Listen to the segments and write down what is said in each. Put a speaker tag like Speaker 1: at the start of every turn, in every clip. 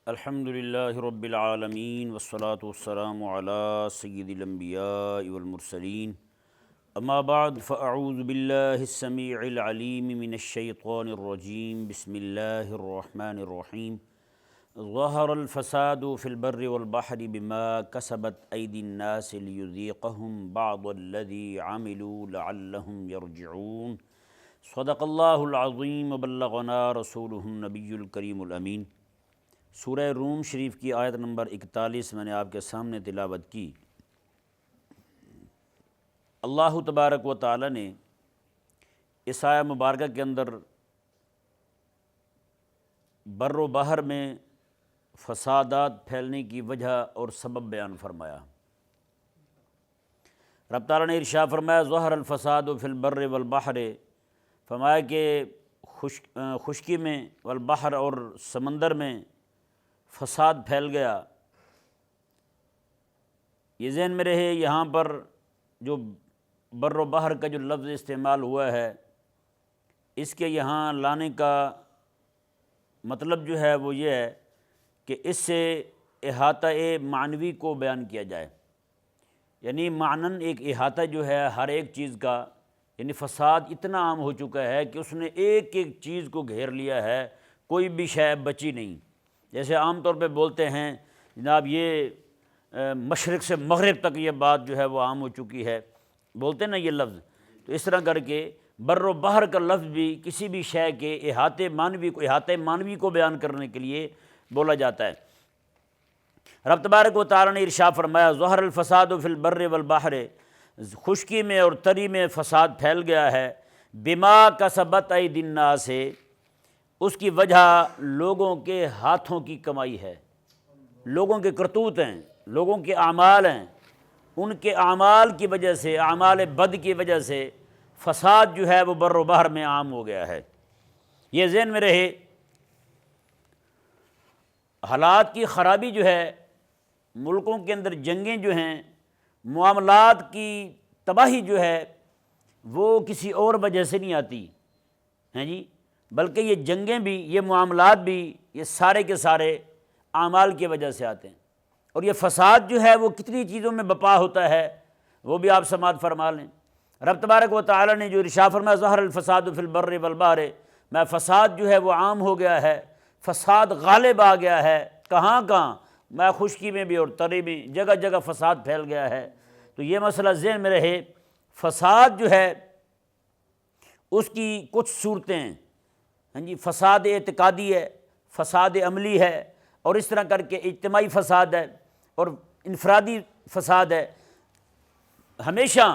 Speaker 1: الحمد للہ رب العالمین والصلاة والسلام علی سید الانبیاء والمرسلین اما بعد فاعوذ باللہ السمیع العلیم من الشیطان الرجیم بسم اللہ الرحمن الرحیم ظہر الفساد فی البر والبحر بما کسبت ایدی الناس لیذیقہم بعض الذی عملوا لعلہم یرجعون صدق اللہ العظیم وبلغنا رسولہ النبی الکریم الامین۔ سورہ روم شریف کی آیت نمبر 41 میں نے آپ کے سامنے تلاوت کی۔ اللہ تبارک و تعالی نے اس آیہ مبارکہ کے اندر بر و بحر میں فسادات پھیلنے کی وجہ اور سبب بیان فرمایا۔ رب تعالیٰ نے ارشاد فرمایا ظہر الفساد فی البر والبحر، فرمایا کہ خشکی میں والبحر اور سمندر میں فساد پھیل گیا۔ یہ ذہن میں رہے یہاں پر جو بر و بحر کا جو لفظ استعمال ہوا ہے اس کے یہاں لانے کا مطلب جو ہے وہ یہ ہے کہ اس سے احاطہ معنوی کو بیان کیا جائے، یعنی معنن ایک احاطہ جو ہے ہر ایک چیز کا، یعنی فساد اتنا عام ہو چکا ہے کہ اس نے ایک ایک چیز کو گھیر لیا ہے، کوئی بھی شے بچی نہیں۔ جیسے عام طور پہ بولتے ہیں جناب یہ مشرق سے مغرب تک یہ بات جو ہے وہ عام ہو چکی ہے، بولتے ہیں نا یہ لفظ، تو اس طرح کر کے بر و بحر کا لفظ بھی کسی بھی شے کے احاطے معنوی کو بیان کرنے کے لیے بولا جاتا ہے۔ رب تبارک و تعالیٰ نے ارشاد فرمایا ظہر الفساد فی البر والبحر، خشکی میں اور تری میں فساد پھیل گیا ہے، بما کسبت ایدی الناس، اس کی وجہ لوگوں کے ہاتھوں کی کمائی ہے، لوگوں کے کرتوت ہیں، لوگوں کے اعمال ہیں، ان کے اعمال کی وجہ سے، اعمال بد کی وجہ سے فساد جو ہے وہ بر و بحر میں عام ہو گیا ہے۔ یہ ذہن میں رہے حالات کی خرابی جو ہے، ملکوں کے اندر جنگیں جو ہیں، معاملات کی تباہی جو ہے وہ کسی اور وجہ سے نہیں آتی ہیں جی، بلکہ یہ جنگیں بھی، یہ معاملات بھی، یہ سارے کے سارے اعمال کی وجہ سے آتے ہیں۔ اور یہ فساد جو ہے وہ کتنی چیزوں میں بپا ہوتا ہے وہ بھی آپ سماعت فرما لیں۔ رب تبارک و تعالیٰ نے جو ارشاد فرمایا ظہر الفساد فی البر والبحر، میں فساد جو ہے وہ عام ہو گیا ہے، فساد غالب آ گیا ہے، کہاں میں خشکی میں بھی اور تری میں جگہ جگہ فساد پھیل گیا ہے۔ تو یہ مسئلہ ذہن میں رہے، فساد جو ہے اس کی کچھ صورتیں ہیں، ہاں جی، فساد اعتقادی ہے، فساد عملی ہے، اور اس طرح کر کے اجتماعی فساد ہے اور انفرادی فساد ہے۔ ہمیشہ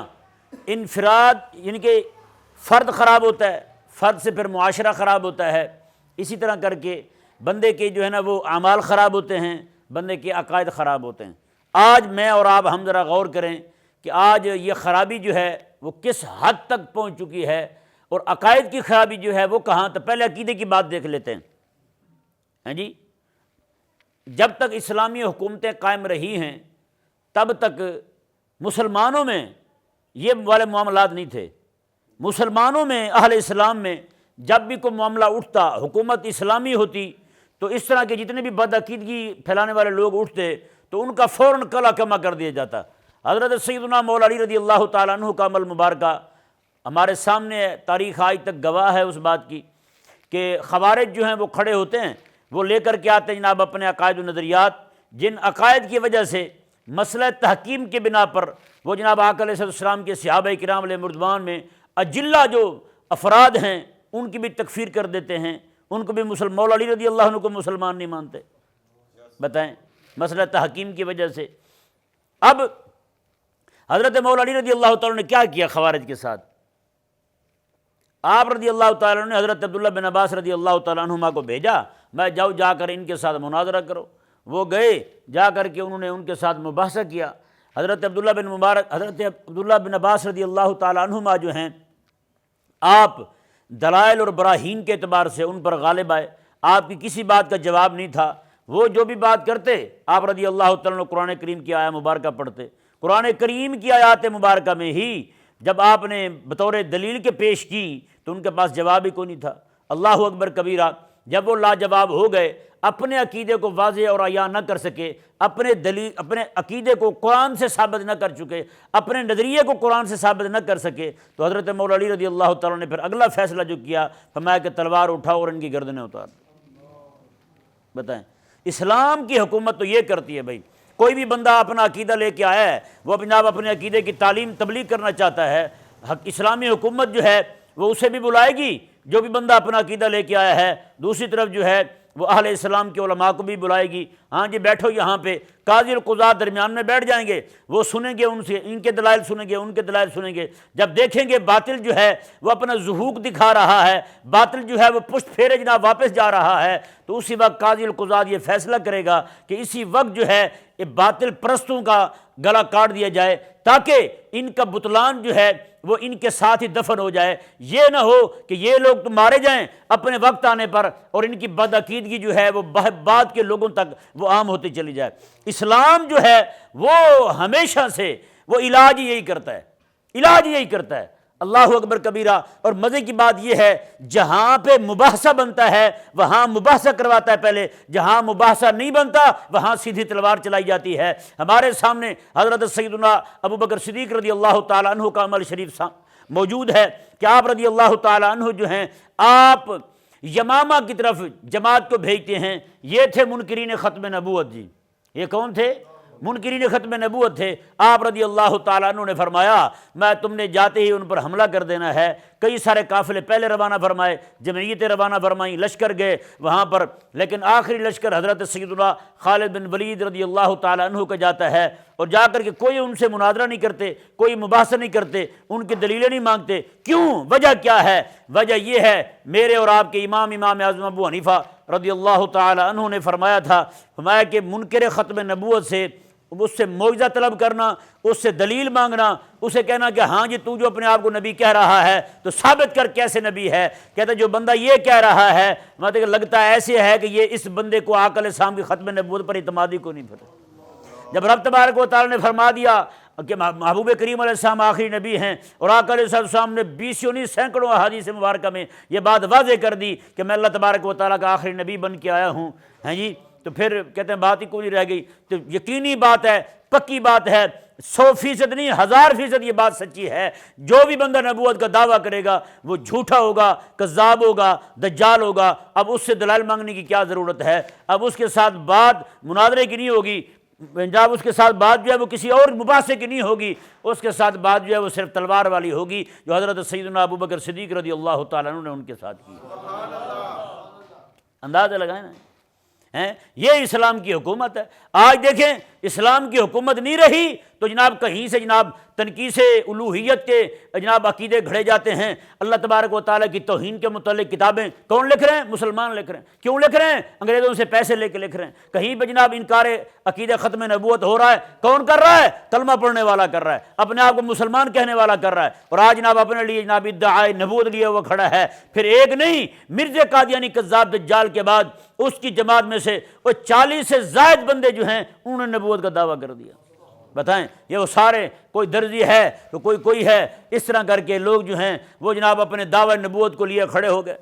Speaker 1: انفراد یعنی کہ فرد خراب ہوتا ہے، فرد سے پھر معاشرہ خراب ہوتا ہے، اسی طرح کر کے بندے کے جو ہے نا وہ اعمال خراب ہوتے ہیں، بندے کے عقائد خراب ہوتے ہیں۔ آج میں اور آپ ہم ذرا غور کریں کہ آج یہ خرابی جو ہے وہ کس حد تک پہنچ چکی ہے، اور عقائد کی خرابی جو ہے وہ کہاں تک۔ پہلے عقیدے کی بات دیکھ لیتے ہیں، ہاں جی، جب تک اسلامی حکومتیں قائم رہی ہیں تب تک مسلمانوں میں یہ والے معاملات نہیں تھے۔ مسلمانوں میں، اہل اسلام میں جب بھی کوئی معاملہ اٹھتا، حکومت اسلامی ہوتی، تو اس طرح کے جتنے بھی بدعقیدگی پھیلانے والے لوگ اٹھتے تو ان کا فوراً کلا کما کر دیا جاتا۔ حضرت سیدنا مولا علی رضی اللہ تعالیٰ عنہ کا عمل مبارکہ ہمارے سامنے ہے، تاریخ آج تک گواہ ہے اس بات کی کہ خوارج جو ہیں وہ کھڑے ہوتے ہیں، وہ لے کر کے آتے ہیں جناب اپنے عقائد و نظریات، جن عقائد کی وجہ سے مسئلہ تحکیم کے بنا پر وہ جناب آقا علیہ السلام کے صحابہ کرام علیہ مردوان میں اجلہ جو افراد ہیں ان کی بھی تکفیر کر دیتے ہیں، ان کو بھی مولا علی رضی اللہ عنہ کو مسلمان نہیں مانتے۔ بتائیں، مسئلہ تحکیم کی وجہ سے۔ اب حضرت مولا علی رضی اللہ تعالیٰ نے کیا کیا خوارج کے ساتھ؟ آپ رضی اللہ تعالیٰ نے حضرت عبداللہ بن عباس رضی اللہ تعالیٰ عنہما کو بھیجا، میں جاؤ جا کر ان کے ساتھ مناظرہ کرو۔ وہ گئے، جا کر کے انہوں نے ان کے ساتھ مباحثہ کیا۔ حضرت عبداللہ بن عباس رضی اللہ تعالیٰ عنہما جو ہیں آپ دلائل اور براہین کے اعتبار سے ان پر غالب آئے، آپ کی کسی بات کا جواب نہیں تھا، وہ جو بھی بات کرتے آپ رضی اللہ تعالیٰ عنہ قرآن کریم کی آیہ مبارکہ پڑھتے۔ قرآن کریم کی آیات مبارکہ میں ہی جب آپ نے بطور دلیل کے پیش کی تو ان کے پاس جواب ہی کوئی نہیں تھا۔ اللہ اکبر کبیرہ، جب وہ لاجواب ہو گئے، اپنے عقیدے کو واضح اور عیاں نہ کر سکے، اپنے عقیدے کو قرآن سے ثابت نہ کر چکے، اپنے نظریے کو قرآن سے ثابت نہ کر سکے، تو حضرت مولا علی رضی اللہ تعالیٰ نے پھر اگلا فیصلہ جو کیا، فرمایا کہ تلوار اٹھاؤ اور ان کی گردنیں اتار دو۔ بتائیں، اسلام کی حکومت تو یہ کرتی ہے بھائی، کوئی بھی بندہ اپنا عقیدہ لے کے آیا ہے، وہ جناب اپنے عقیدے کی تعلیم تبلیغ کرنا چاہتا ہے، اسلامی حکومت جو ہے وہ اسے بھی بلائے گی جو بھی بندہ اپنا عقیدہ لے کے آیا ہے، دوسری طرف جو ہے وہ اہل اسلام کے علماء کو بھی بلائے گی، ہاں جی بیٹھو یہاں پہ، قاضی القضات درمیان میں بیٹھ جائیں گے، وہ سنیں گے ان سے، ان کے دلائل سنیں گے، ان کے دلائل سنیں گے، جب دیکھیں گے باطل جو ہے وہ اپنا ظہور دکھا رہا ہے، باطل جو ہے وہ پشت پھیرے جناب واپس جا رہا ہے، تو اسی وقت قاضی القضات یہ فیصلہ کرے گا کہ اسی وقت جو ہے یہ باطل پرستوں کا گلا کاٹ دیا جائے، تاکہ ان کا بطلان جو ہے وہ ان کے ساتھ ہی دفن ہو جائے، یہ نہ ہو کہ یہ لوگ تو مارے جائیں اپنے وقت آنے پر، اور ان کی بدعقیدگی جو ہے وہ بعد کے لوگوں تک وہ عام ہوتی چلی جائے۔ اسلام جو ہے وہ ہمیشہ سے وہ علاج یہی کرتا ہے، علاج یہی کرتا ہے۔ اللہ اکبر کبیرہ۔ اور مزے کی بات یہ ہے، جہاں پہ مباحثہ بنتا ہے وہاں مباحثہ کرواتا ہے پہلے، جہاں مباحثہ نہیں بنتا وہاں سیدھی تلوار چلائی جاتی ہے۔ ہمارے سامنے حضرت سیدنا ابو بکر صدیق رضی اللہ تعالیٰ عنہ کا عمل شریف موجود ہے کہ آپ رضی اللہ تعالیٰ عنہ جو ہیں، آپ یمامہ کی طرف جماعت کو بھیجتے ہیں۔ یہ تھے منکرین ختم نبوت جی، یہ کون تھے؟ منکرین ختم نبوت تھے۔ آپ رضی اللہ تعالیٰ عنہ نے فرمایا میں تم نے جاتے ہی ان پر حملہ کر دینا ہے۔ کئی سارے قافلے پہلے روانہ فرمائے، جمعیتیں روانہ فرمائیں، لشکر گئے وہاں پر، لیکن آخری لشکر حضرت سیدنا خالد بن ولید رضی اللہ تعالیٰ عنہ کا جاتا ہے، اور جا کر کے کوئی ان سے مناظرہ نہیں کرتے، کوئی مباحثہ نہیں کرتے، ان کی دلیلیں نہیں مانگتے۔ کیوں؟ وجہ کیا ہے؟ وجہ یہ ہے، میرے اور آپ کے امام اعظم ابو حنیفہ رضی اللہ تعالیٰ عنہ نے فرمایا تھا، فرمایا کہ منکر ختم نبوت سے اس سے معجزہ طلب کرنا، اس سے دلیل مانگنا، اسے کہنا کہ ہاں جی تو جو اپنے آپ کو نبی کہہ رہا ہے تو ثابت کر کیسے نبی ہے۔ کہتا جو بندہ یہ کہہ رہا ہے مطلب لگتا ہے ایسے ہے کہ یہ اس بندے کو آقا علیہ السلام کی ختم نبوت پر اعتمادی کو نہیں پڑا۔ جب رب تبارک و تعالیٰ نے فرما دیا کہ محبوب کریم علیہ السلام آخری نبی ہیں، اور آقا علیہ السلام نے 20 سینکڑوں احادیث مبارکہ میں یہ بات واضح کر دی کہ میں اللہ تبارک و تعالیٰ کا آخری نبی بن کے آیا ہوں، ہیں جی، تو پھر کہتے ہیں بات ہی کوئی نہیں رہ گئی۔ تو یقینی بات ہے، پکی بات ہے، 100% نہیں 1000% یہ بات سچی ہے، جو بھی بندہ نبوت کا دعویٰ کرے گا وہ جھوٹا ہوگا، کذاب ہوگا، دجال ہوگا۔ اب اس سے دلائل مانگنے کی کیا ضرورت ہے؟ اب اس کے ساتھ بات مناظرے کی نہیں ہوگی، جب اس کے ساتھ بات جو ہے وہ کسی اور مباحثے کی نہیں ہوگی، اس کے ساتھ بات جو ہے وہ صرف تلوار والی ہوگی، جو حضرت سیدنا ابو بکر صدیق رضی اللہ تعالیٰ عنہ نے ان کے ساتھ کی۔ اندازہ لگائیں نا، یہ اسلام کی حکومت ہے۔ آج دیکھیں اسلام کی حکومت نہیں رہی تو جناب کہیں سے جناب تنقیص الوہیت کے جناب عقیدے گھڑے جاتے ہیں۔ اللہ تبارک و تعالیٰ کی توہین کے متعلق کتابیں کون لکھ رہے ہیں؟ مسلمان لکھ رہے ہیں۔ کیوں لکھ رہے ہیں؟ انگریزوں سے پیسے لے کے لکھ رہے ہیں۔ کہیں پہ جناب انکار عقیدہ ختم نبوت ہو رہا ہے، کون کر رہا ہے؟ کلمہ پڑھنے والا کر رہا ہے، اپنے آپ کو مسلمان کہنے والا کر رہا ہے، اور آج جناب اپنے لیے جناب ادعائے نبوت لیے وہ کھڑا ہے۔ پھر ایک نہیں، مرزا قادیانی کذاب دجال کے بعد اس کی جماعت میں سے وہ 40 سے زائد بندے جو ہیں انہوں نے نبوت کا دعویٰ کر دیا۔ بتائیں، یہ وہ سارے، کوئی درزی ہے تو کوئی ہے، اس طرح کر کے لوگ جو ہیں وہ جناب اپنے دعوی نبوت کو لیے کھڑے ہو گئے۔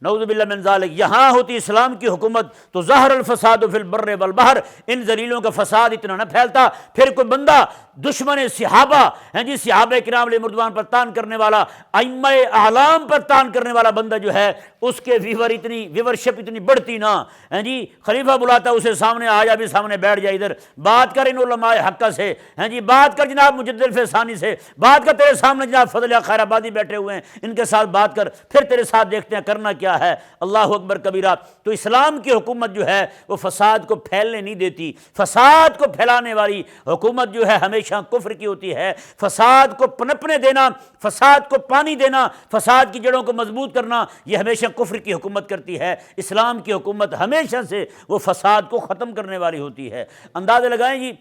Speaker 1: نعوذ باللہ من ذالک۔ یہاں ہوتی اسلام کی حکومت تو ظہر الفساد فی البر والبحر، ان ذلیلوں کا فساد اتنا نہ پھیلتا۔ پھر کوئی بندہ دشمن صحابہ ہیں جی، صحابہ کرام علیہ مردوان پر تان کرنے والا، ائمہ اعلام پر تان کرنے والا بندہ جو ہے، اس کے ویورشپ اتنی بڑھتی نہ ہیں جی، خلیفہ بلاتا اسے سامنے آ جا، بھی سامنے بیٹھ جائے، ادھر بات کر ان علماء حقہ سے، ہیں جی بات کر جناب مجدد الفسانی سے، بات کر تیرے سامنے جناب فضل خیر آبادی بیٹھے ہوئے ہیں ان کے ساتھ بات کر، پھر تیرے ساتھ دیکھتے ہیں کرنا کیا ہے۔ اللہ اکبر کبیرہ۔ تو اسلام کی حکومت جو ہے وہ فساد کو پھیلنے نہیں دیتی۔ فساد کو پھیلانے والی حکومت جو ہے ہمیشہ کفر کی ہوتی ہے۔ فساد کو پنپنے دینا، فساد کو پانی دینا، فساد کی جڑوں کو مضبوط کرنا، یہ ہمیشہ کفر کی حکومت کرتی ہے۔ اسلام کی حکومت ہمیشہ سے وہ فساد کو ختم کرنے والی ہوتی ہے۔ اندازہ لگائیں جی،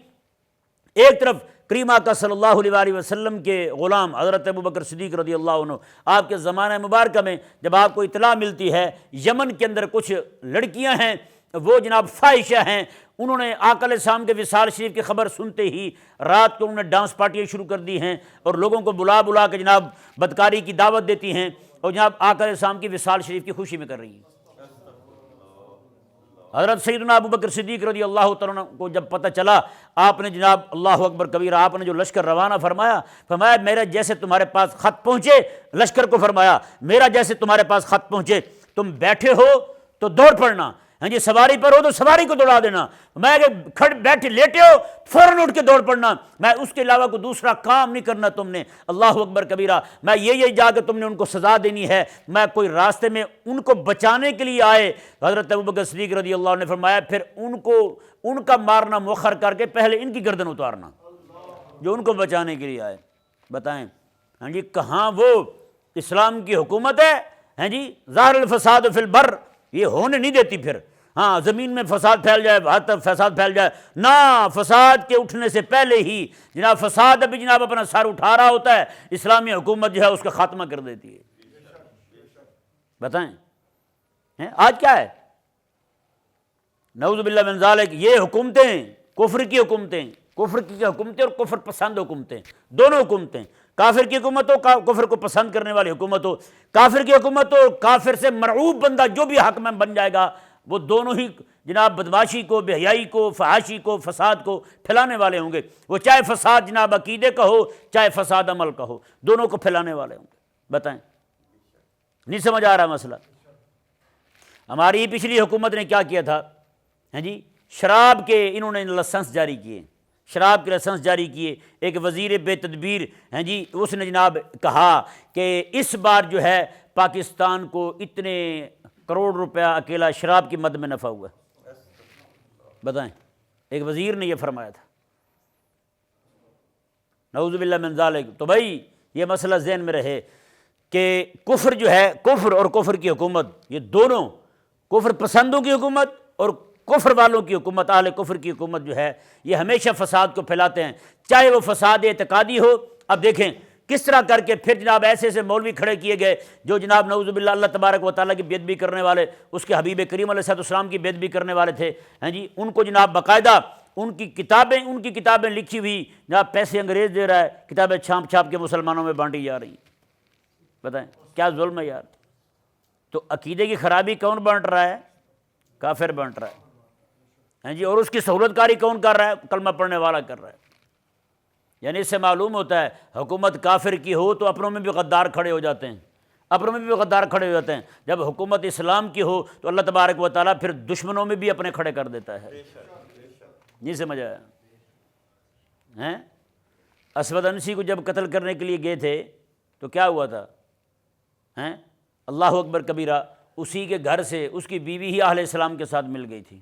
Speaker 1: ایک طرف کریم آقا صلی اللہ علیہ وسلم کے غلام حضرت ابو بکر صدیق رضی اللہ عنہ، آپ کے زمانہ مبارکہ میں جب آپ کو اطلاع ملتی ہے یمن کے اندر کچھ لڑکیاں ہیں وہ جناب فاحشہ ہیں، انہوں نے آقا علیہ السلام کے وصال شریف کی خبر سنتے ہی رات کو انہوں نے ڈانس پارٹیاں شروع کر دی ہیں اور لوگوں کو بلا کے جناب بدکاری کی دعوت دیتی ہیں، اور جناب آقا علیہ السلام کی وصال شریف کی خوشی میں کر رہی ہیں۔ حضرت سیدنا ابو بکر صدیق رضی اللہ تعالیٰ عنہ کو جب پتہ چلا، آپ نے جناب اللہ اکبر کبیرہ، آپ نے جو لشکر روانہ فرمایا میرا جیسے تمہارے پاس خط پہنچے، لشکر کو فرمایا میرا جیسے تمہارے پاس خط پہنچے، تم بیٹھے ہو تو دوڑ پڑنا، ہاں جی سواری پر ہو تو سواری کو دوڑا دینا، میں کہ بیٹھے لیٹے ہو فوراً اٹھ کے دوڑ پڑنا، میں اس کے علاوہ کوئی دوسرا کام نہیں کرنا تم نے، اللہ اکبر کبیرہ، میں یہ جا کے تم نے ان کو سزا دینی ہے، میں کوئی راستے میں ان کو بچانے کے لیے آئے۔ حضرت ابوبکر صدیق رضی اللہ عنہ نے فرمایا پھر ان کا مارنا مؤخر کر کے پہلے ان کی گردن اتارنا، جو ان کو بچانے کے لیے آئے۔ بتائیں ہاں جی کہاں وہ اسلام کی حکومت ہے؟ ہاں جی ظاہر الفساد فی البر، یہ ہونے نہیں دیتی پھر، ہاں زمین میں فساد پھیل جائے، ہر طرف فساد پھیل جائے، نہ فساد کے اٹھنے سے پہلے ہی جناب فساد ابھی جناب اپنا سر اٹھا رہا ہوتا ہے، اسلامی حکومت جو ہے اس کا خاتمہ کر دیتی ہے۔ بتائیں آج کیا ہے؟ نعوذ باللہ من ذالک، یہ حکومتیں کفر کی حکومتیں، کفر کی حکومتیں اور کفر پسند حکومتیں، دونوں حکومتیں، کافر کی حکومت ہو، کفر کو پسند کرنے والی حکومت ہو، کافر کی حکومت ہو، کافر سے مرعوب بندہ جو بھی حق میں بن جائے گا، وہ دونوں ہی جناب بدماشی کو، بے حیائی کو، فحاشی کو، فساد کو پھیلانے والے ہوں گے، وہ چاہے فساد جناب عقیدے کا ہو چاہے فساد عمل کا ہو، دونوں کو پھیلانے والے ہوں گے۔ بتائیں نہیں سمجھ آ رہا مسئلہ؟ ہماری پچھلی حکومت نے کیا کیا تھا؟ ہاں جی شراب کے انہوں نے لائسنس جاری کیے، شراب کے لائسنس جاری کیے، ایک وزیر بے تدبیر ہاں جی اس نے جناب کہا کہ اس بار جو ہے پاکستان کو اتنے کروڑ روپیہ اکیلا شراب کی مد میں نفع ہوا ہے۔ بتائیں ایک وزیر نے یہ فرمایا تھا، نعوذ باللہ من ذالک۔ تو بھائی یہ مسئلہ ذہن میں رہے کہ کفر جو ہے، کفر اور کفر کی حکومت، یہ دونوں کفر پسندوں کی حکومت اور کفر والوں کی حکومت، اہل کفر کی حکومت جو ہے یہ ہمیشہ فساد کو پھیلاتے ہیں، چاہے وہ فساد اعتقادی ہو۔ اب دیکھیں کس طرح کر کے پھر جناب ایسے ایسے مولوی کھڑے کیے گئے جو جناب نعوذ باللہ اللہ تبارک و تعالیٰ کی بے ادبی کرنے والے، اس کے حبیب کریم علیہ السلام کی بے ادبی کرنے والے تھے، ہاں جی ان کو جناب باقاعدہ ان کی کتابیں لکھی ہوئی جناب پیسے انگریز دے رہا ہے، کتابیں چھاپ چھاپ کے مسلمانوں میں بانٹی جا رہی ہیں۔ بتائیں کیا ظلم ہے یار؟ تو عقیدے کی خرابی کون بانٹ رہا ہے؟ کافر بانٹ رہا ہے، ہاں جی، اور اس کی سہولت کاری کون کر رہا ہے؟ کلمہ پڑھنے والا کر رہا ہے۔ یعنی اس سے معلوم ہوتا ہے حکومت کافر کی ہو تو اپنوں میں بھی غدار کھڑے ہو جاتے ہیں، اپنوں میں بھی غدار کھڑے ہو جاتے ہیں، جب حکومت اسلام کی ہو تو اللہ تبارک و تعالیٰ پھر دشمنوں میں بھی اپنے کھڑے کر دیتا ہے۔ نہیں سمجھ آیا؟ ہیں اسود انسی کو جب قتل کرنے کے لیے گئے تھے تو کیا ہوا تھا؟ ہیں اللہ اکبر کبیرہ، اسی کے گھر سے اس کی بیوی ہی اہل اسلام کے ساتھ مل گئی تھی،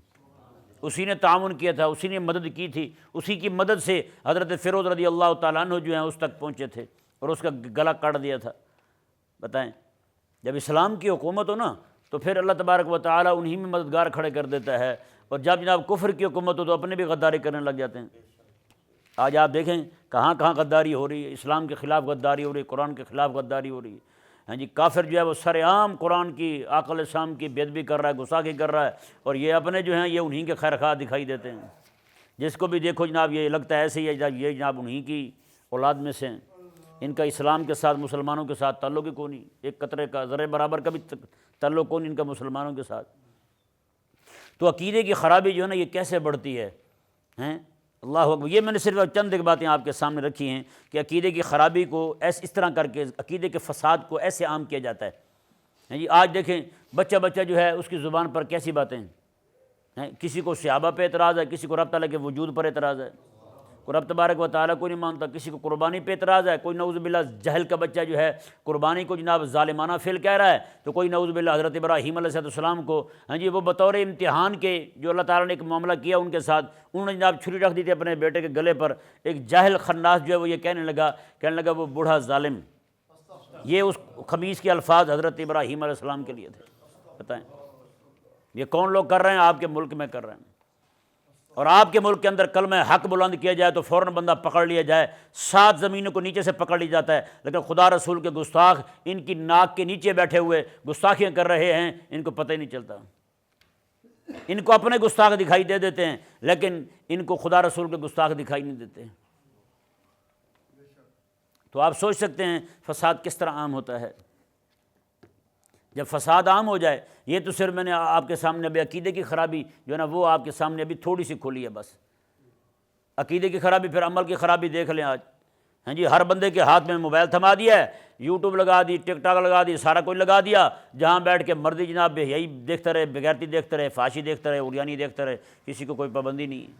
Speaker 1: اسی نے تعاون کیا تھا، اسی نے مدد کی تھی، اسی کی مدد سے حضرت فیروز رضی اللہ تعالیٰ عنہ جو ہیں اس تک پہنچے تھے اور اس کا گلا کاٹ دیا تھا۔ بتائیں جب اسلام کی حکومت ہو نا تو پھر اللہ تبارک و تعالیٰ انہی میں مددگار کھڑے کر دیتا ہے، اور جب جناب کفر کی حکومت ہو تو اپنے بھی غداری کرنے لگ جاتے ہیں۔ آج آپ دیکھیں کہاں کہاں غداری ہو رہی ہے، اسلام کے خلاف غداری ہو رہی ہے، قرآن کے خلاف غداری ہو رہی ہے، ہاں جی کافر جو ہے وہ سر عام قرآن کی، آقا علیہ السلام کی بے ادبی کر رہا ہے، گستاخی کر رہا ہے، اور یہ اپنے جو ہیں یہ انہی کے خیر خواہ دکھائی دیتے ہیں، جس کو بھی دیکھو جناب یہ لگتا ہے ایسے ہی ہے جب یہ جناب انہی کی اولاد میں سے ہیں، ان کا اسلام کے ساتھ مسلمانوں کے ساتھ تعلق ہی کوئی نہیں، ایک قطرے کا ذرے برابر کا بھی تعلق کوئی نہیں ان کا مسلمانوں کے ساتھ۔ تو عقیدے کی خرابی جو ہے نا یہ کیسے بڑھتی ہے، ہیں اللہ اکبر۔ یہ میں نے صرف چند ایک باتیں آپ کے سامنے رکھی ہیں کہ عقیدے کی خرابی کو اس طرح کر کے، عقیدے کے فساد کو ایسے عام کیا جاتا ہے۔ جی آج دیکھیں بچہ جو ہے اس کی زبان پر کیسی باتیں ہیں، کسی کو صحابہ پہ اعتراض ہے، کسی کو رب تعالیٰ کے وجود پر اعتراض ہے، کوئی رب تبارک و تعالیٰ کو نہیں مانتا، کسی کو قربانی پہ اعتراض ہے، کوئی نعوذ باللہ جہل کا بچہ جو ہے قربانی کو جناب ظالمانہ فعل کہہ رہا ہے، تو کوئی نعوذ باللہ حضرت ابراہیم علیہ السلام کو ہاں جی وہ بطور امتحان کے جو اللہ تعالیٰ نے ایک معاملہ کیا ان کے ساتھ، انہوں نے جناب چھری رکھ دی تھی اپنے بیٹے کے گلے پر، ایک جاہل خناس جو ہے وہ یہ کہنے لگا وہ بوڑھا ظالم، یہ اس خبیث کے الفاظ حضرت ابراہیم علیہ السلام کے لیے تھے۔ بتائیں یہ کون لوگ کر رہے ہیں؟ آپ کے ملک میں کر رہے ہیں، اور آپ کے ملک کے اندر کلمہ حق بلند کیا جائے تو فوراً بندہ پکڑ لیا جائے، 7 زمینوں کو نیچے سے پکڑ لیا جاتا ہے، لیکن خدا رسول کے گستاخ ان کی ناک کے نیچے بیٹھے ہوئے گستاخیاں کر رہے ہیں، ان کو پتہ ہی نہیں چلتا، ان کو اپنے گستاخ دکھائی دے دیتے ہیں لیکن ان کو خدا رسول کے گستاخ دکھائی نہیں دیتے ہیں۔ تو آپ سوچ سکتے ہیں فساد کس طرح عام ہوتا ہے۔ جب فساد عام ہو جائے، یہ تو صرف میں نے آپ کے سامنے ابھی عقیدے کی خرابی جو ہے نا وہ آپ کے سامنے ابھی تھوڑی سی کھولی ہے بس، عقیدے کی خرابی، پھر عمل کی خرابی دیکھ لیں آج، ہاں جی، ہر بندے کے ہاتھ میں موبائل تھما دیا ہے، یوٹیوب لگا دی، ٹک ٹاک لگا دی، سارا کچھ لگا دیا، جہاں بیٹھ کے مرضی جناب بے حیائی دیکھتا رہے، بغیرتی دیکھتا رہے، فحاشی دیکھتا رہے، عریانی دیکھتا رہے، کسی کو کوئی پابندی نہیں ہے،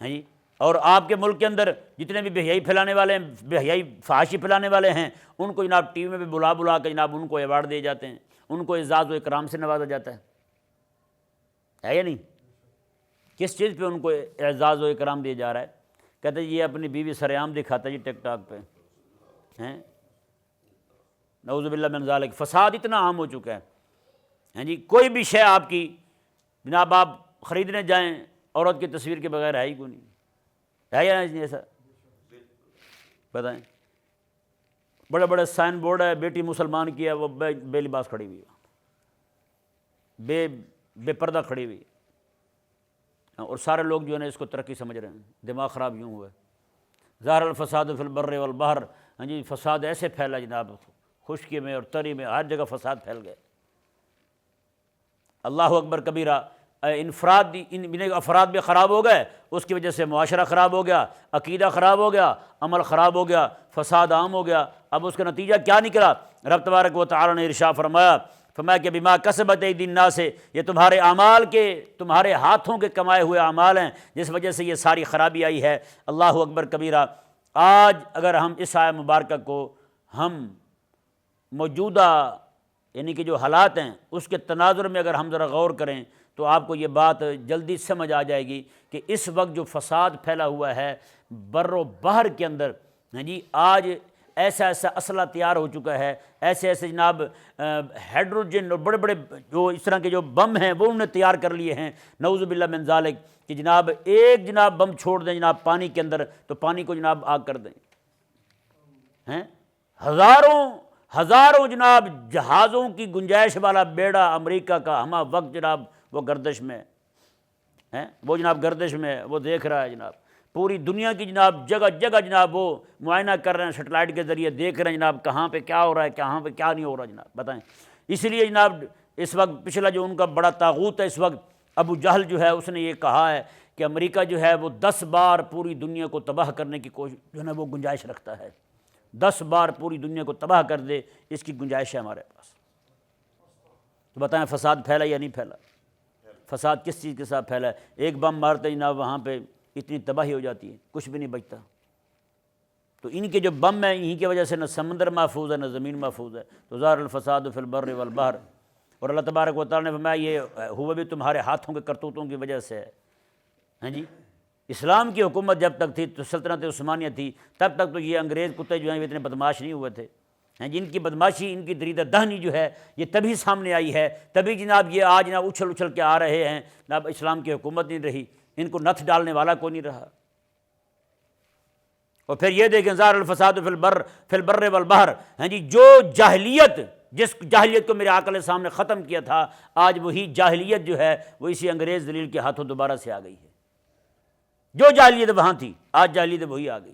Speaker 1: ہاں جی۔ اور آپ کے ملک کے اندر جتنے بھی بے حیائی پھیلانے والے ہیں، بے حیائی فحاشی پھیلانے والے ہیں، ان کو جناب ٹی وی میں بھی بلا بلا کے جناب ان کو ایوارڈ دیے جاتے ہیں، ان کو اعزاز و اکرام سے نوازا جاتا ہے یا نہیں؟ کس چیز پہ ان کو اعزاز و اکرام دیا جا رہا ہے؟ کہتے ہیں یہ اپنی بیوی سرعام دکھاتا ہے جی ٹک ٹاک پہ، ہیں، نعوذ باللہ من ذالک۔ فساد اتنا عام ہو چکا ہے، ہیں جی، کوئی بھی شے آپ کی جناب آپ خریدنے جائیں، عورت کی تصویر کے بغیر ہے ہی کوئی نہیں، ہے یا نہیں ایسا؟ بتائیں، بڑے بڑے سائن بورڈ ہے، بیٹی مسلمان کی ہے، وہ بے لباس کھڑی ہوئی ہے، بے پردہ کھڑی ہوئی ہے، اور سارے لوگ جو ہے نا اس کو ترقی سمجھ رہے ہیں، دماغ خراب یوں ہوا ہے۔ ظاہر الفساد فی البر والبحر، ہاں جی، فساد ایسے پھیلا جناب، خشکی میں اور تری میں ہر جگہ فساد پھیل گئے۔ اللہ اکبر کبیرہ، افراد بھی خراب ہو گئے، اس کی وجہ سے معاشرہ خراب ہو گیا، عقیدہ خراب ہو گیا، عمل خراب ہو گیا، فساد عام ہو گیا۔ اب اس کا نتیجہ کیا نکلا؟ رب تبارک و تعالی نے ارشاد فرمایا کہ بما کسبت ایدی الناس، یہ تمہارے اعمال کے، تمہارے ہاتھوں کے کمائے ہوئے اعمال ہیں، جس وجہ سے یہ ساری خرابی آئی ہے۔ اللہ اکبر کبیرہ۔ آج اگر ہم اس آیہ مبارکہ کو ہم موجودہ یعنی کہ جو حالات ہیں اس کے تناظر میں اگر ہم ذرا غور کریں تو آپ کو یہ بات جلدی سمجھ آ جائے گی کہ اس وقت جو فساد پھیلا ہوا ہے بر و بحر کے اندر، ہاں جی، آج ایسا اسلحہ تیار ہو چکا ہے، ایسے جناب ہیڈروجن اور بڑے بڑے جو اس طرح کے جو بم ہیں وہ انہوں نے تیار کر لیے ہیں، نعوذ باللہ من ذالک، کہ جناب ایک جناب بم چھوڑ دیں جناب پانی کے اندر تو پانی کو جناب آگ کر دیں، ہیں، ہزاروں جناب جہازوں کی گنجائش والا بیڑا امریکہ کا ہمہ وقت جناب وہ گردش میں ہے، وہ جناب گردش میں ہے، وہ دیکھ رہا ہے جناب، پوری دنیا کی جناب جگہ جگہ جناب وہ معائنہ کر رہے ہیں، سیٹلائٹ کے ذریعے دیکھ رہے ہیں جناب کہاں پہ کیا ہو رہا ہے، کہاں پہ کیا نہیں ہو رہا جناب، بتائیں۔ اس لیے جناب اس وقت پچھلا جو ان کا بڑا طاغوت ہے اس وقت ابو جہل جو ہے اس نے یہ کہا ہے کہ امریکہ جو ہے وہ 10 بار پوری دنیا کو تباہ کرنے کی کوشش جو ہے نا وہ گنجائش رکھتا ہے، 10 بار پوری دنیا کو تباہ کر دے اس کی گنجائش ہے ہمارے پاس۔ تو بتائیں فساد پھیلا یا نہیں پھیلا؟ فساد کس چیز کے ساتھ پھیلا ہے؟ ایک بم مارتے جناب وہاں پہ اتنی تباہی ہو جاتی ہے، کچھ بھی نہیں بچتا۔ تو ان کے جو بم ہیں انہی کی وجہ سے نہ سمندر محفوظ ہے نہ زمین محفوظ ہے۔ تو ظاہر الفساد فی البر والبحر، اور اللہ تبارک و تعالیٰ نے فرمایا یہ ہوا بھی تمہارے ہاتھوں کے کرتوتوں کی وجہ سے ہے، ہاں جی۔ اسلام کی حکومت جب تک تھی تو سلطنت عثمانیہ تھی، تب تک تو یہ انگریز کتے جو ہیں یہ اتنے بدماش نہیں ہوئے تھے، جن کی بدماشی، ان کی دریدہ دہنی جو ہے یہ تبھی سامنے آئی ہے، تبھی جناب یہ آج جناب اچھل کے آ رہے ہیں، جناب اسلام کی حکومت نہیں رہی، ان کو نتھ ڈالنے والا کوئی نہیں رہا۔ اور پھر یہ دیکھیں ظاہر الفساد فی البر والبحر، ہیں جی، جو جاہلیت، جس جاہلیت کو میرے آقا علیہ السلام نے ختم کیا تھا، آج وہی جاہلیت جو ہے وہ اسی انگریز ذلیل کے ہاتھوں دوبارہ سے آ گئی ہے۔ جو جاہلیت وہاں تھی آج جاہلیت وہی آ گئی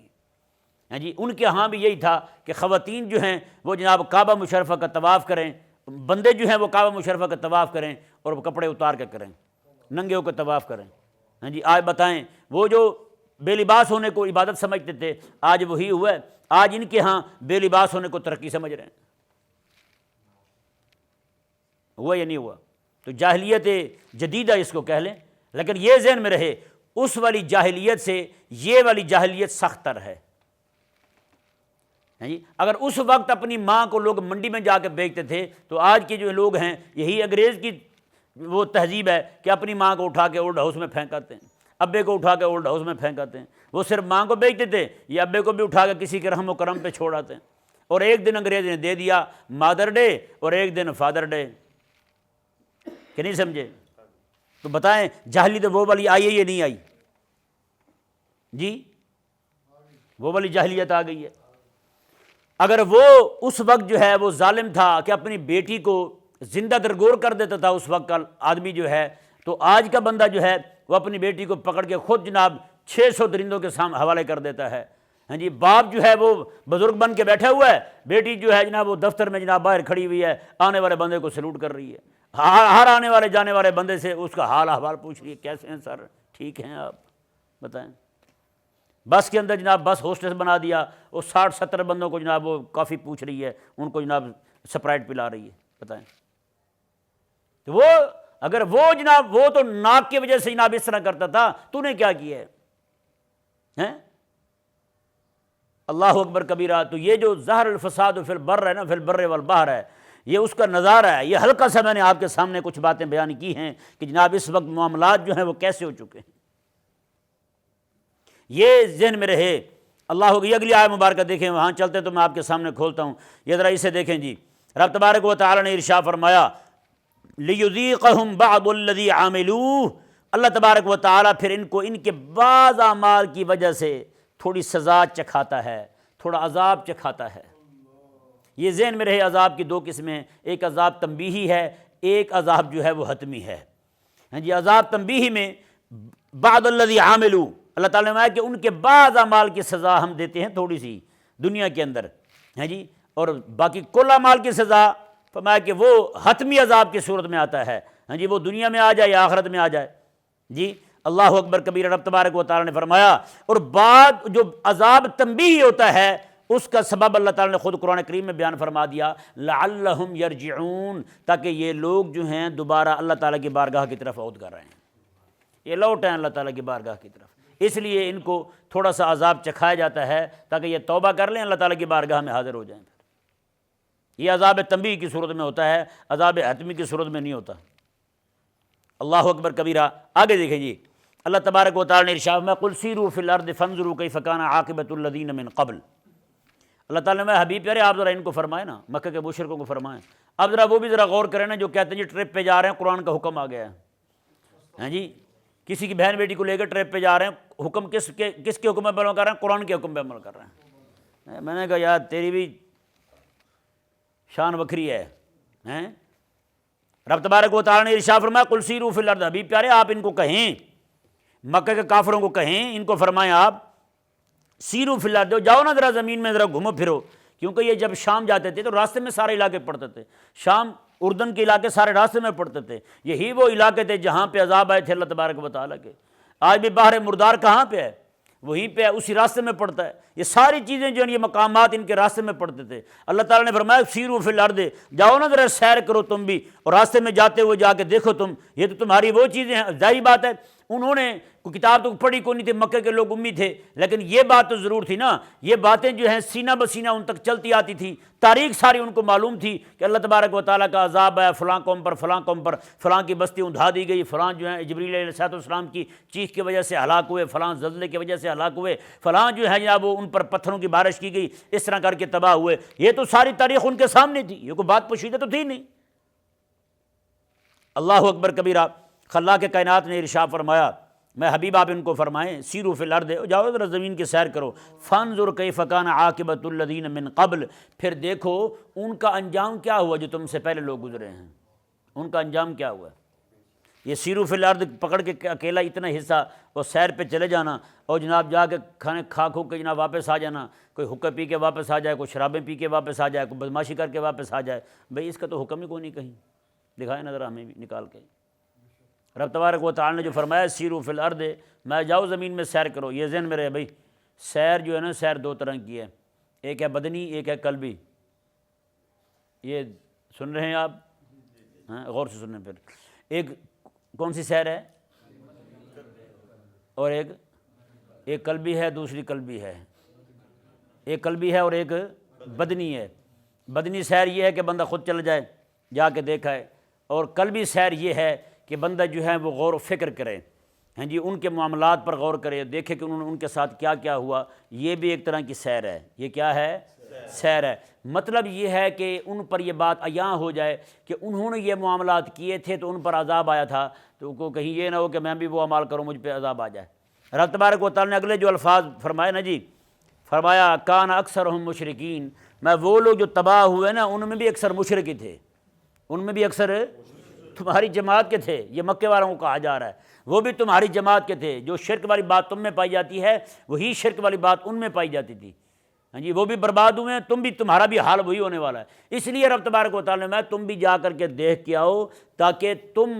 Speaker 1: ہے، جی۔ ان کے ہاں بھی یہی تھا کہ خواتین جو ہیں وہ جناب کعبہ مشرفہ کا طواف کریں، بندے جو ہیں وہ کعبہ مشرفہ کا طواف کریں اور وہ کپڑے اتار کے کریں، ننگے ہو کے طواف کریں، ہاں جی۔ آج بتائیں وہ جو بے لباس ہونے کو عبادت سمجھتے تھے آج وہی ہوا ہے، آج ان کے ہاں بے لباس ہونے کو ترقی سمجھ رہے ہیں۔ ہوا یا نہیں ہوا؟ تو جاہلیت جدیدہ اس کو کہہ لیں، لیکن یہ ذہن میں رہے اس والی جاہلیت سے یہ والی جاہلیت سخت تر ہے، جی۔ اگر اس وقت اپنی ماں کو لوگ منڈی میں جا کے بیچتے تھے تو آج کے جو لوگ ہیں یہی انگریز کی وہ تہذیب ہے کہ اپنی ماں کو اٹھا کے اولڈ ہاؤس میں پھینکاتے ہیں، ابے کو اٹھا کے اولڈ ہاؤس میں پھینکاتے ہیں۔ وہ صرف ماں کو بیچتے تھے، یہ ابے کو بھی اٹھا کے کسی کے رحم و کرم پہ چھوڑ آتے ہیں، اور ایک دن انگریز نے دے دیا مادر ڈے اور ایک دن فادر ڈے، کہ نہیں سمجھے؟ تو بتائیں جاہلیت وہ والی آئی ہے یا نہیں آئی؟ جی، وہ والی جاہلیت آ گئی ہے۔ اگر وہ اس وقت جو ہے وہ ظالم تھا کہ اپنی بیٹی کو زندہ درگور کر دیتا تھا اس وقت کا آدمی جو ہے، تو آج کا بندہ جو ہے وہ اپنی بیٹی کو پکڑ کے خود جناب 600 درندوں کے سامنے حوالے کر دیتا ہے، ہاں جی، باپ جو ہے وہ بزرگ بن کے بیٹھا ہوا ہے، بیٹی جو ہے جناب وہ دفتر میں جناب باہر کھڑی ہوئی ہے، آنے والے بندے کو سلوٹ کر رہی ہے، ہر آنے والے جانے والے بندے سے اس کا حال احوال پوچھ رہی ہے، کیسے ہیں سر، ٹھیک ہیں آپ بتائیں۔ بس کے اندر جناب بس ہوسٹس بنا دیا، وہ 60-70 بندوں کو جناب وہ کافی پوچھ رہی ہے، ان کو جناب سپرائٹ پلا رہی ہے، بتائیں۔ تو وہ اگر وہ جناب وہ تو ناک کی وجہ سے جناب اس طرح کرتا تھا، تو نے کیا کیا ہے؟ اللہ اکبر کبیرہ۔ تو یہ جو ظہر الفساد فی البر ہے نا، فی البر والبحر ہے، یہ اس کا نظارہ ہے۔ یہ ہلکا سا میں نے آپ کے سامنے کچھ باتیں بیان کی ہیں کہ جناب اس وقت معاملات جو ہیں وہ کیسے ہو چکے ہیں، یہ ذہن میں رہے۔ اللہ یہ اگلی آیت مبارکہ دیکھیں، وہاں چلتے تو میں آپ کے سامنے کھولتا ہوں، یہ ذرا اسے دیکھیں جی۔ رب تبارک و تعالی نے ارشاد فرمایا لِيُذِيقَهُمْ بَعْضُ الَّذِي عَمِلُوهُ، اللہ تبارک و تعالی پھر ان کو ان کے بعض اعمال کی وجہ سے تھوڑی سزا چکھاتا ہے، تھوڑا عذاب چکھاتا ہے۔ یہ ذہن میں رہے، عذاب کی دو قسمیں، ایک عذاب تنبیہی ہے، ایک عذاب جو ہے وہ حتمی ہے۔ ہاں جی، عذاب تنبیہی میں بعض الذی عاملوا، اللہ تعالیٰ نے کہا کہ ان کے بعض اعمال کی سزا ہم دیتے ہیں تھوڑی سی دنیا کے اندر، ہاں جی، اور باقی کل اعمال کی سزا فرمایا کہ وہ حتمی عذاب کی صورت میں آتا ہے، ہاں جی، وہ دنیا میں آ جائے یا آخرت میں آ جائے جی۔ اللہ اکبر کبیرہ۔ رب تبارک و تعالیٰ نے فرمایا، اور بعد جو عذاب تنبیہی ہوتا ہے اس کا سبب اللہ تعالیٰ نے خود قرآن کریم میں بیان فرما دیا، لعلہم یرجعون، تاکہ یہ لوگ جو ہیں دوبارہ اللہ تعالیٰ کی بارگاہ کی طرف عود کر رہے ہیں، یہ لوٹ ہیں اللہ تعالیٰ کی بارگاہ کی طرف، اس لیے ان کو تھوڑا سا عذاب چکھایا جاتا ہے تاکہ یہ توبہ کر لیں، اللہ تعالیٰ کی بارگاہ میں حاضر ہو جائیں۔ یہ عذاب تنبیہ کی صورت میں ہوتا ہے، عذاب حتمی کی صورت میں نہیں ہوتا۔ اللہ اکبر کبیرہ۔ آگے دیکھیں جی، اللہ تبارک و تعالیٰ نے ارشاد میں قل سیروا فی الارض فانظروا کیف کان عاقبۃ الذین من قبل، اللہ تعالیٰ نے حبیب پیارے آپ ذرا ان کو فرمائیں نا، مکہ کے مشرکوں کو فرمائیں، اب ذرا وہ بھی ذرا غور کریں نا جو کہتے ہیں جی ٹرپ پہ جا رہے ہیں قرآن کا حکم آ گیا ہے، ہاں جی، کسی کی بہن بیٹی کو لے کے ٹرپ پہ جا رہے ہیں، حکم کس کے حکم پہ عمل کر رہے ہیں؟ قرآن کے حکم پہ عمل کر رہے ہیں۔ میں نے کہا یار تیری بھی شان وکھری ہے، ہیں؟ رب تبارک و تعالیٰ نے ارشاد فرمایا قل سیروا فی الارض، حبیب پیارے آپ ان کو کہیں، مکہ کے کافروں کو کہیں، ان کو فرمائیں آپ سیروا فی الارض، جاؤ نا ذرا زمین میں ذرا گھومو پھرو، کیونکہ یہ جب شام جاتے تھے تو راستے میں سارے علاقے پڑتے تھے، شام اردن کے علاقے سارے راستے میں پڑتے تھے، یہی وہ علاقے تھے جہاں پہ عذاب آئے تھے اللہ تبارک و تعالیٰ کے۔ آج بھی بحر مردار کہاں پہ ہے؟ وہیں پہ ہے، اسی راستے میں پڑتا ہے۔ یہ ساری چیزیں جو ہیں یہ مقامات ان کے راستے میں پڑتے تھے۔ اللہ تعالیٰ نے فرمایا سیروا فی الارض، جاؤ نا ذرا سیر کرو تم بھی، اور راستے میں جاتے ہوئے جا کے دیکھو تم، یہ تو تمہاری وہ چیزیں ہیں۔ ظاہری بات ہے انہوں نے کوئی کتاب تو پڑھی کوئی نہیں تھی، مکے کے لوگ امی تھے، لیکن یہ بات تو ضرور تھی نا، یہ باتیں جو ہیں سینہ بسینہ ان تک چلتی آتی تھی، تاریخ ساری ان کو معلوم تھی کہ اللہ تبارک و تعالیٰ کا عذاب ہے فلاں قوم پر، فلاں قوم پر، فلاں کی بستی اندھا دی گئی، فلاں جو ہے جبریل علیہ السلام کی چیخ کی وجہ سے ہلاک ہوئے، فلاں زلزلے کی وجہ سے ہلاک ہوئے، فلاں جو ہے جناب وہ ان پر پتھروں کی بارش کی گئی، اس طرح کر کے تباہ ہوئے۔ یہ تو ساری تاریخ ان کے سامنے تھی، یہ کوئی بات پوشیدہ تو تھی نہیں۔ اللہ اکبر کبیرہ۔ خلاق کائنات نے ارشاد فرمایا، میں حبیب آپ ان کو فرمائیں سیروا فی الارض، جاؤ ذرا زمین کی سیر کرو، فانظر کیف کان عاقبۃ الذین من قبل، پھر دیکھو ان کا انجام کیا ہوا جو تم سے پہلے لوگ گزرے ہیں، ان کا انجام کیا ہوا۔ یہ سیروا فی الارض پکڑ کے اکیلا اتنا حصہ اور سیر پہ چلے جانا، اور جناب جا کے کھانے کھا کھو کے جناب واپس آ جانا، کوئی حقہ پی کے واپس آ جائے، کوئی شرابیں پی کے واپس آ جائے، کوئی بدماشی کر کے واپس آ جائے، بھئی اس کا تو حکم ہی کوئی نہیں کہیں، دکھائیں نظر ہمیں بھی نکال کے۔ رب تبارک و تعالیٰ نے جو فرمایا سیروا فی الارض، میں جاؤ زمین میں سیر کرو، یہ ذہن میں رہے بھائی، سیر جو ہے نا سیر دو طرح کی ہے، ایک ہے بدنی ایک ہے قلبی، یہ سن رہے ہیں آپ؟ ہاں غور سے سنیں۔ پھر ایک کون سی سیر ہے؟ اور ایک قلبی ہے، دوسری قلبی ہے، ایک قلبی ہے اور ایک بدنی ہے۔ بدنی سیر یہ ہے کہ بندہ خود چل جائے جا کے دیکھا ہے، اور قلبی سیر یہ ہے کہ بندہ جو ہے وہ غور و فکر کرے، ہاں جی، ان کے معاملات پر غور کرے، دیکھے کہ انہوں نے ان کے ساتھ کیا کیا ہوا، یہ بھی ایک طرح کی سیر ہے۔ یہ کیا ہے؟ سیر ہے۔ مطلب یہ ہے کہ ان پر یہ بات عیاں ہو جائے کہ انہوں نے یہ معاملات کیے تھے تو ان پر عذاب آیا تھا، تو کو کہیں یہ نہ ہو کہ میں بھی وہ اعمال کروں مجھ پہ عذاب آ جائے۔ رب تبارک و تعالیٰ نے اگلے جو الفاظ فرمائے نا جی، فرمایا کان اکثرہم مشرکین، میں وہ لوگ جو تباہ ہوئے نا ان میں بھی اکثر مشرک ہی تھے، ان میں بھی اکثر تمہاری جماعت کے تھے، یہ مکے والوں کو کہا جا رہا ہے۔ وہ بھی تمہاری جماعت کے تھے، جو شرک والی بات تم میں پائی جاتی ہے وہی شرک والی بات ان میں پائی جاتی تھی۔ ہاں جی، وہ بھی برباد ہوئے ہیں، تم بھی، تمہارا بھی حال وہی ہونے والا ہے۔ اس لیے رب تبارک و تعالیٰ نے میں تم بھی جا کر کے دیکھ کے آؤ، تاکہ تم،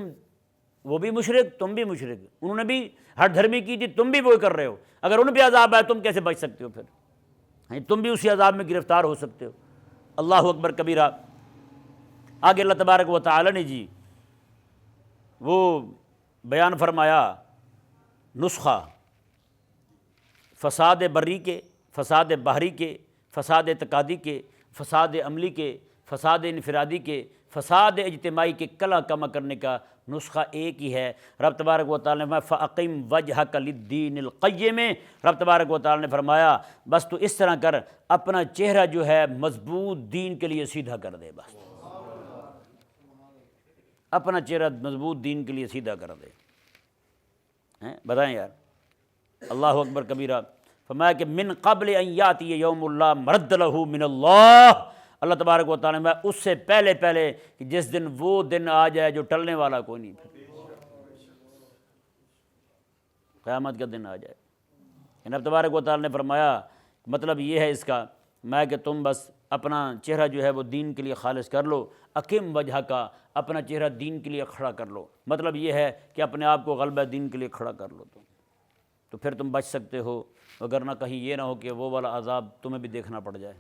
Speaker 1: وہ بھی مشرک تم بھی مشرک، انہوں نے بھی ہر دھرمی کی تھی، تم بھی وہی کر رہے ہو، اگر ان پہ عذاب آئے تم کیسے بچ سکتے ہو پھر؟ ہاں، تم بھی اسی عذاب میں گرفتار ہو سکتے ہو۔ اللہ اکبر کبیرہ۔ آگے اللہ تبارک و تعالیٰ نے جی وہ بیان فرمایا نسخہ فساد بری کے، فساد بحری کے، فساد اعتقادی کے، فساد عملی کے، فساد انفرادی کے، فساد اجتماعی کے کلا کما کرنے کا نسخہ ایک ہی ہے۔ رب تبارک و تعالیٰ نے فَأَقِمْ وَجْهَكَ لِلدِّينِ الْقَيِّمِ، رب تبارک و تعالیٰ نے فرمایا بس تو اس طرح کر، اپنا چہرہ جو ہے مضبوط دین کے لیے سیدھا کر دے، بس اپنا چہرہ مضبوط دین کے لیے سیدھا کر دے۔ بتائیں یار، اللہ اکبر کبیرہ۔ فرمایا کہ من قبل ان یاتی یوم لا مرد لہ من اللہ، اللہ تبارک و تعالیٰ نے اس سے پہلے کہ جس دن وہ دن آ جائے جو ٹلنے والا کوئی نہیں، پھر قیامت کا دن آ جائے۔ اللہ تبارک و تعالیٰ نے فرمایا مطلب یہ ہے اس کا، میں کہ تم بس اپنا چہرہ جو ہے وہ دین کے لیے خالص کر لو، اقیم وجہ کا، اپنا چہرہ دین کے لیے کھڑا کر لو، مطلب یہ ہے کہ اپنے آپ کو غلبہ دین کے لیے کھڑا کر لو، تو پھر تم بچ سکتے ہو، وگرنہ کہیں یہ نہ ہو کہ وہ والا عذاب تمہیں بھی دیکھنا پڑ جائے۔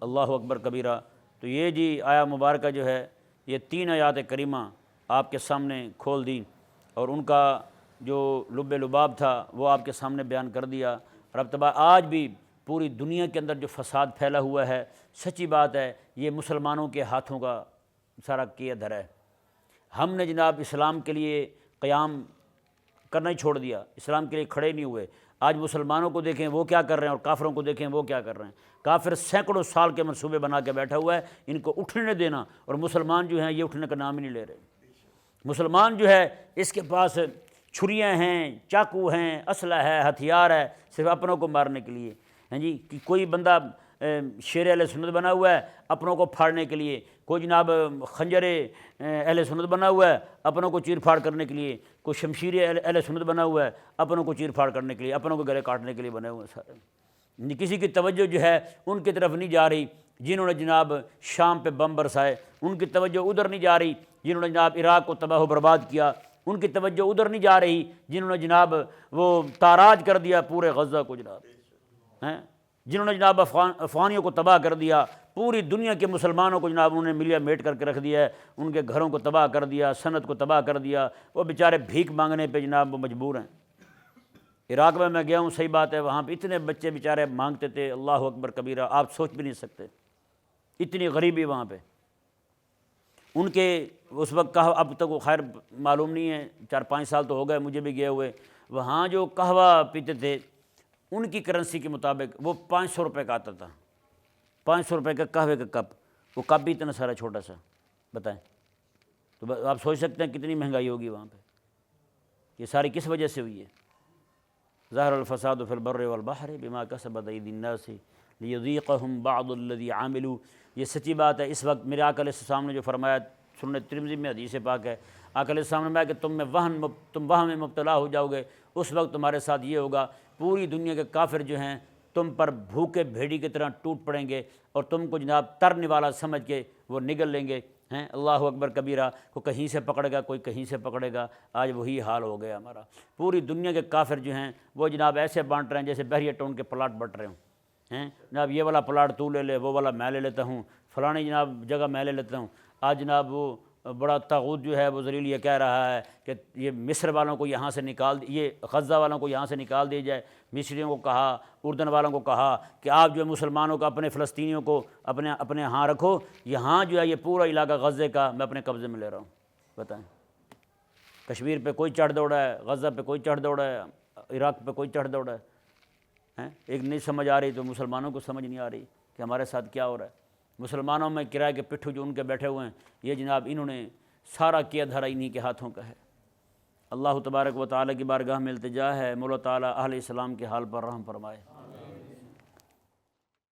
Speaker 1: اللہ اکبر کبیرہ۔ تو یہ جی آیا مبارکہ جو ہے، یہ 3 آیات کریمہ آپ کے سامنے کھول دیں، اور ان کا جو لب لباب تھا وہ آپ کے سامنے بیان کر دیا۔ رب تبارک آج بھی پوری دنیا کے اندر جو فساد پھیلا ہوا ہے، سچی بات ہے یہ مسلمانوں کے ہاتھوں کا سارا کیا دھرا ہے۔ ہم نے جناب اسلام کے لیے قیام کرنا ہی چھوڑ دیا، اسلام کے لیے کھڑے نہیں ہوئے۔ آج مسلمانوں کو دیکھیں وہ کیا کر رہے ہیں، اور کافروں کو دیکھیں وہ کیا کر رہے ہیں۔ کافر سینکڑوں سال کے منصوبے بنا کے بیٹھا ہوا ہے ان کو اٹھنے دینا، اور مسلمان جو ہیں یہ اٹھنے کا نام ہی نہیں لے رہے۔ مسلمان جو ہے اس کے پاس چھریاں ہیں، چاقو ہیں، اسلحہ ہے، ہتھیار ہے، صرف اپنوں کو مارنے کے لیے۔ ہاں جی، کہ کوئی بندہ شیر اہل سنت بنا ہوا ہے اپنوں کو پھاڑنے کے لیے، کوئی جناب خنجر اہل سنت بنا ہوا ہے اپنوں کو چیر پھاڑ کرنے کے لیے، کوئی شمشیر اہل سنت بنا ہوا ہے اپنوں کو چیر پھاڑ کرنے کے لیے، اپنوں کو گلے کاٹنے کے لیے بنے ہوئے ہیں سارے۔ کسی کی توجہ جو ہے ان کی طرف نہیں جا رہی، جنہوں نے جناب شام پہ بم برسائے ان کی توجہ ادھر نہیں جا رہی، جنہوں نے جناب عراق کو تباہ و برباد کیا ان کی توجہ ادھر نہیں جا رہی، جنہوں نے جناب وہ تاراج کر دیا پورے غزہ کو جناب، ہیں جنہوں نے جناب افغانیوں کو تباہ کر دیا، پوری دنیا کے مسلمانوں کو جناب انہوں نے ملیا میٹ کر کے رکھ دیا ہے، ان کے گھروں کو تباہ کر دیا، صنعت کو تباہ کر دیا، وہ بیچارے بھیک مانگنے پہ جناب وہ مجبور ہیں۔ عراق میں گیا ہوں، صحیح بات ہے، وہاں پہ اتنے بچے بیچارے مانگتے تھے، اللہ اکبر کبیرہ، آپ سوچ بھی نہیں سکتے اتنی غریبی وہاں پہ۔ ان کے اس وقت اب تک وہ خیر معلوم نہیں ہے، 4-5 سال تو ہو گئے مجھے بھی گئے ہوئے، وہاں جو قہوہ پیتے تھے ان کی کرنسی کے مطابق وہ 500 روپے کا آتا تھا، 500 روپے کا قہوے کا کپ، وہ کپ بھی اتنا سارا چھوٹا سا، بتائیں تو آپ سوچ سکتے ہیں کتنی مہنگائی ہوگی وہاں پہ۔ یہ ساری کس وجہ سے ہوئی ہے؟ ظہر الفساد فی البر والبحر بما کسبت ایدی الناس لیذیقہم بعض الذی عملوا، یہ سچی بات ہے۔ اس وقت میرے آقا علیہ السلام نے جو فرمایا، سنن ترمذی میں حدیث پاک ہے، آقا علیہ السلام نے فرمایا کہ تم وہم میں مبتلا ہو جاؤ گے، اس وقت تمہارے ساتھ یہ ہوگا، پوری دنیا کے کافر جو ہیں تم پر بھوکے بھیڑی کی طرح ٹوٹ پڑیں گے، اور تم کو جناب ترنے والا سمجھ کے وہ نگل لیں گے، ہیں اللہ اکبر کبیرہ۔ کو کہیں سے پکڑے گا، کوئی کہیں سے پکڑے گا، آج وہی حال ہو گیا ہمارا۔ پوری دنیا کے کافر جو ہیں وہ جناب ایسے بانٹ رہے ہیں جیسے بحریہ ٹاؤن کے پلاٹ بٹ رہے ہوں، ہیں جناب یہ والا پلاٹ تو لے لے، وہ والا میں لے لیتا ہوں، فلانی جناب جگہ میں لے لیتا ہوں۔ آج جناب وہ بڑا طاغوت جو ہے وہ ذلیل یہ کہہ رہا ہے کہ یہ مصر والوں کو یہاں سے نکال، یہ غزہ والوں کو یہاں سے نکال دی جائے، مصریوں کو کہا، اردن والوں کو کہا کہ آپ جو ہے مسلمانوں کو، اپنے فلسطینیوں کو اپنے ہاں رکھو، یہاں جو ہے یہ پورا علاقہ غزے کا میں اپنے قبضے میں لے رہا ہوں۔ بتائیں، کشمیر پہ کوئی چڑھ دوڑا ہے، غزہ پہ کوئی چڑھ دوڑا ہے، عراق پہ کوئی چڑھ دوڑا ہے، ایک نہیں سمجھ آ رہی تو مسلمانوں کو سمجھ نہیں آ رہی کہ ہمارے ساتھ کیا ہو رہا ہے۔ مسلمانوں میں کرائے کے پٹھو جو ان کے بیٹھے ہوئے ہیں، یہ جناب انہوں نے سارا کیا دھرا انہی کے ہاتھوں کا ہے۔ اللہ تبارک و تعالیٰ کی بارگاہ میں التجا ہے، مولا تعالیٰ اہل اسلام کے حال پر رحم فرمائے۔